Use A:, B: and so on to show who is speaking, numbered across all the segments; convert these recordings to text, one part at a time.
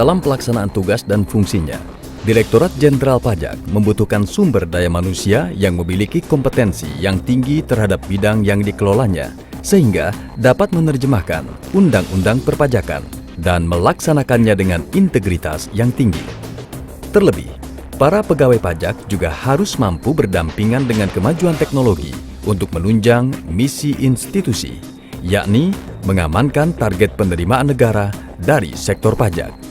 A: Dalam pelaksanaan tugas dan fungsinya, Direktorat Jenderal Pajak membutuhkan sumber daya manusia yang memiliki kompetensi yang tinggi terhadap bidang yang dikelolanya, sehingga dapat menerjemahkan undang-undang perpajakan dan melaksanakannya dengan integritas yang tinggi. Terlebih, para pegawai pajak juga harus mampu berdampingan dengan kemajuan teknologi untuk menunjang misi institusi, yakni mengamankan target penerimaan negara dari sektor pajak.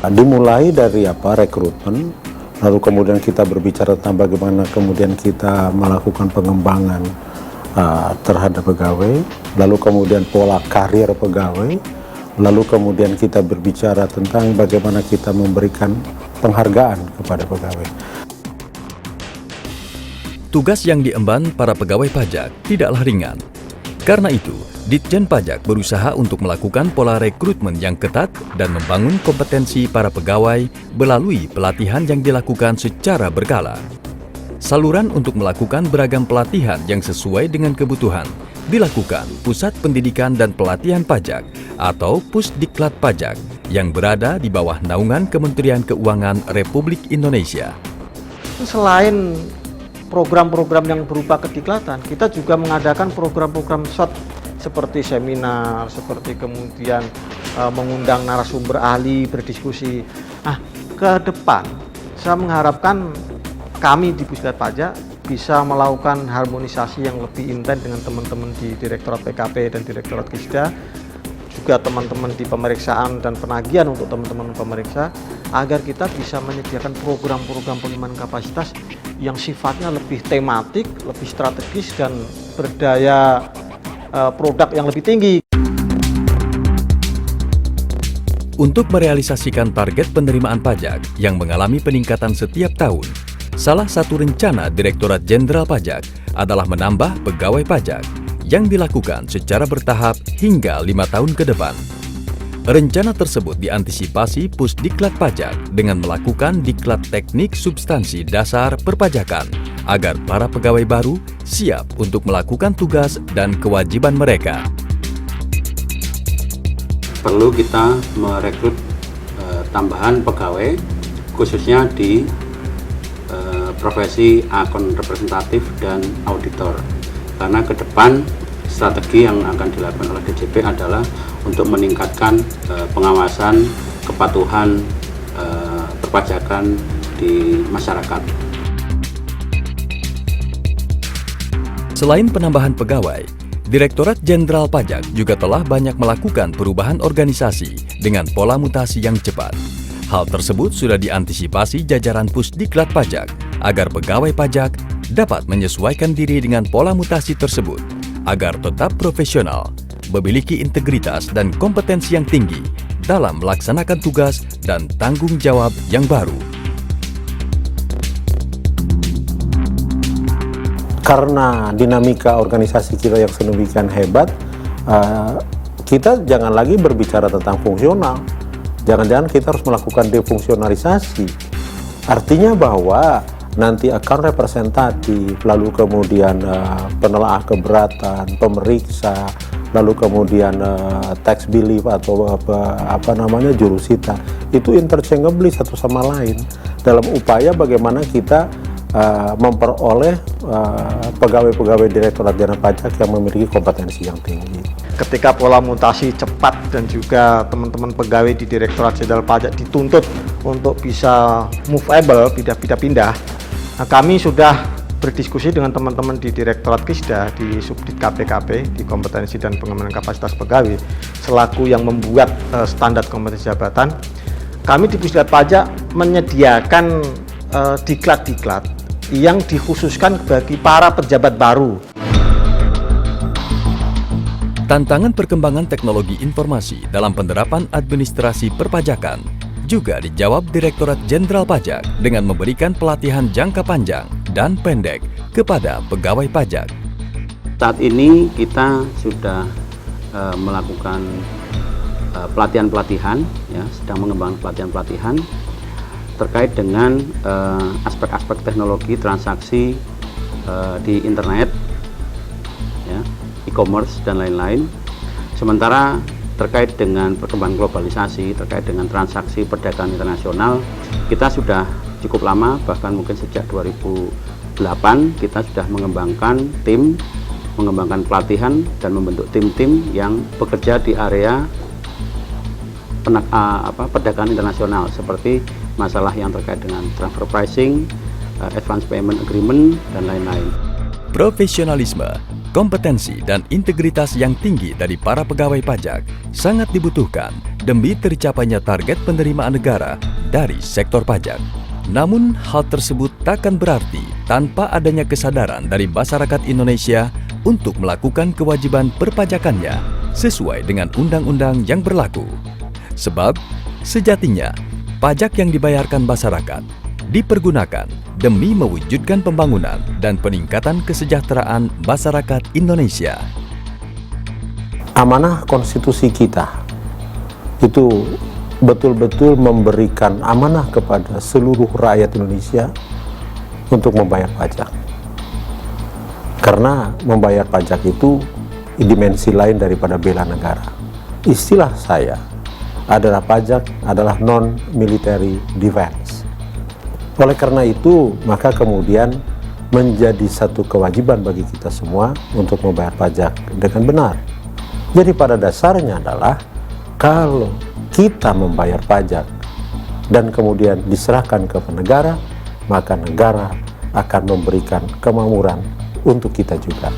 B: Dimulai dari rekrutmen, lalu kemudian kita berbicara tentang bagaimana kemudian kita melakukan pengembangan terhadap pegawai, lalu kemudian pola karir pegawai, lalu kemudian kita berbicara tentang bagaimana kita memberikan penghargaan kepada pegawai.
A: Tugas yang diemban para pegawai pajak tidaklah ringan. Karena itu, Ditjen Pajak berusaha untuk melakukan pola rekrutmen yang ketat dan membangun kompetensi para pegawai melalui pelatihan yang dilakukan secara berkala. Saluran untuk melakukan beragam pelatihan yang sesuai dengan kebutuhan dilakukan Pusat Pendidikan dan Pelatihan Pajak atau Pusdiklat Pajak yang berada di bawah naungan Kementerian Keuangan Republik Indonesia.
C: Selain program-program yang berupa kediklatan, kita juga mengadakan program-program short seperti seminar, seperti kemudian mengundang narasumber ahli berdiskusi. Nah, ke depan saya mengharapkan kami di Pusdiklat Pajak bisa melakukan harmonisasi yang lebih intens dengan teman-teman di Direktorat PKP dan Direktorat Kisda, juga teman-teman di pemeriksaan dan penagihan untuk teman-teman pemeriksa, agar kita bisa menyediakan program-program pengembangan kapasitas yang sifatnya lebih tematik, lebih strategis, dan berdaya produk yang lebih tinggi.
A: Untuk merealisasikan target penerimaan pajak yang mengalami peningkatan setiap tahun, salah satu rencana Direktorat Jenderal Pajak adalah menambah pegawai pajak yang dilakukan secara bertahap hingga 5 tahun ke depan. Rencana tersebut diantisipasi Pusdiklat Pajak dengan melakukan diklat teknik substansi dasar perpajakan agar para pegawai baru siap untuk melakukan tugas dan kewajiban mereka.
D: Perlu kita merekrut tambahan pegawai khususnya di profesi akun representatif dan auditor, karena ke depan strategi yang akan dilakukan oleh DJP adalah untuk meningkatkan pengawasan kepatuhan perpajakan di masyarakat.
A: Selain penambahan pegawai, Direktorat Jenderal Pajak juga telah banyak melakukan perubahan organisasi dengan pola mutasi yang cepat. Hal tersebut sudah diantisipasi jajaran Pusdiklat Pajak agar pegawai pajak dapat menyesuaikan diri dengan pola mutasi tersebut agar tetap profesional, memiliki integritas dan kompetensi yang tinggi dalam melaksanakan tugas dan tanggung jawab yang baru.
B: Karena dinamika organisasi kita yang sedemikian hebat, kita jangan lagi berbicara tentang fungsional. Jangan-jangan kita harus melakukan defungsionalisasi. Artinya bahwa nanti akan representatif, lalu kemudian penelaah keberatan, pemeriksa, lalu kemudian tax belief atau jurusita, itu interchangeably satu sama lain dalam upaya bagaimana kita memperoleh pegawai-pegawai Direktorat Jenderal Pajak yang memiliki kompetensi yang tinggi.
C: Ketika pola mutasi cepat dan juga teman-teman pegawai di Direktorat Jenderal Pajak dituntut untuk bisa movable, pindah-pindah, nah, kami sudah berdiskusi dengan teman-teman di Direktorat Kisda, di Subdit KPKP, di kompetensi dan pengembangan kapasitas pegawai, selaku yang membuat standar kompetensi jabatan. Kami di Pusdiklat Pajak menyediakan diklat-diklat yang dikhususkan bagi para pejabat baru.
A: Tantangan perkembangan teknologi informasi dalam penerapan administrasi perpajakan juga dijawab Direktorat Jenderal Pajak dengan memberikan pelatihan jangka panjang dan pendek kepada pegawai pajak.
D: Saat ini kita sudah melakukan pelatihan-pelatihan, ya, sedang mengembangkan pelatihan-pelatihan terkait dengan aspek-aspek teknologi transaksi di internet, ya, e-commerce dan lain-lain. Sementara terkait dengan perkembangan globalisasi, terkait dengan transaksi perdagangan internasional, kita sudah cukup lama, bahkan mungkin sejak 2008 kita sudah mengembangkan tim, mengembangkan pelatihan dan membentuk tim-tim yang bekerja di area perdagangan internasional, seperti masalah yang terkait dengan transfer pricing, advance payment agreement, dan lain-lain.
A: Profesionalisme, kompetensi, dan integritas yang tinggi dari para pegawai pajak sangat dibutuhkan demi tercapainya target penerimaan negara dari sektor pajak. Namun, hal tersebut takkan berarti tanpa adanya kesadaran dari masyarakat Indonesia untuk melakukan kewajiban perpajakannya sesuai dengan undang-undang yang berlaku. Sebab, sejatinya, pajak yang dibayarkan masyarakat dipergunakan demi mewujudkan pembangunan dan peningkatan kesejahteraan masyarakat Indonesia.
B: Amanah konstitusi kita itu betul-betul memberikan amanah kepada seluruh rakyat Indonesia untuk membayar pajak. Karena membayar pajak itu dimensi lain daripada bela negara. Istilah saya adalah pajak adalah non-military defense. Oleh karena itu, maka kemudian menjadi satu kewajiban bagi kita semua untuk membayar pajak dengan benar. Jadi pada dasarnya adalah kalau kita membayar pajak dan kemudian diserahkan ke negara, maka negara akan memberikan kemakmuran untuk kita juga.